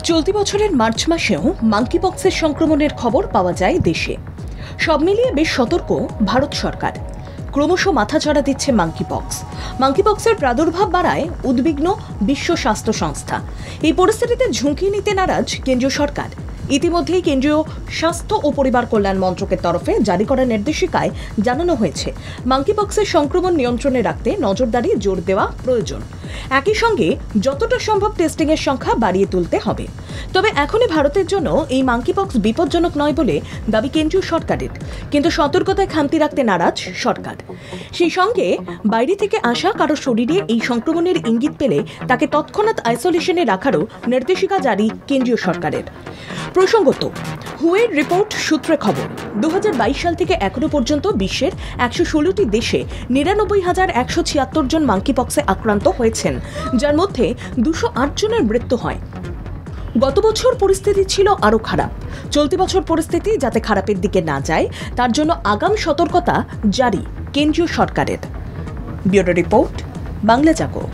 চলতি বছরের মার্চ মাসেও মাঙ্কিপক্সের সংক্রমণের খবর পাওয়া যায় দেশে। সব মিলিয়ে বেশ সতর্ক ভারত সরকার। ক্রমশ মাথাচাড়া দিচ্ছে মাঙ্কিপক্সের প্রাদুর্ভাব বাড়ায় উদ্বিগ্ন বিশ্ব স্বাস্থ্য সংস্থা। এই পরিস্থিতিতে ঝুঁকি নিতে নারাজ কেন্দ্রীয় সরকার। ইতিমধ্যেই কেন্দ্রীয় স্বাস্থ্য ও পরিবার কল্যাণ মন্ত্রকের তরফে জারি করা নির্দেশিকায় জানানো হয়েছে, মাঙ্কিপক্সের সংক্রমণ নিয়ন্ত্রণে রাখতে নজরদারি জোর দেওয়া প্রয়োজন। একই সঙ্গে যতটা সম্ভব টেস্টিংয়ের সংখ্যা বাড়িয়ে তুলতে হবে। তবে এখনই ভারতের জন্য এই মাঙ্কিপক্স বিপজ্জনক নয় বলে দাবি কেন্দ্রীয় সরকারের, কিন্তু সতর্কতায় খামতি রাখতে নারাজ সরকার। সেই সঙ্গে বাইরে থেকে আসা কারো শরীরে এই সংক্রমণের ইঙ্গিত পেলে তাকে তৎক্ষণাৎ আইসোলেশনে রাখারও নির্দেশিকা জারি কেন্দ্রীয় সরকারের। প্রসঙ্গত, হুয়ের রিপোর্ট সূত্রে খবর, 2022 সাল থেকে এখনো পর্যন্ত বিশ্বের 116টি দেশে 99,176 জন মাঙ্কিপক্সে আক্রান্ত হয়েছেন, যার মধ্যে 208 জনের মৃত্যু হয়। গত বছর পরিস্থিতি ছিল আরও খারাপ। চলতি বছর পরিস্থিতি যাতে খারাপের দিকে না যায় তার জন্য আগাম সতর্কতা জারি কেন্দ্রীয় সরকারের। ব্যুরো রিপোর্ট, বাংলা জাগো।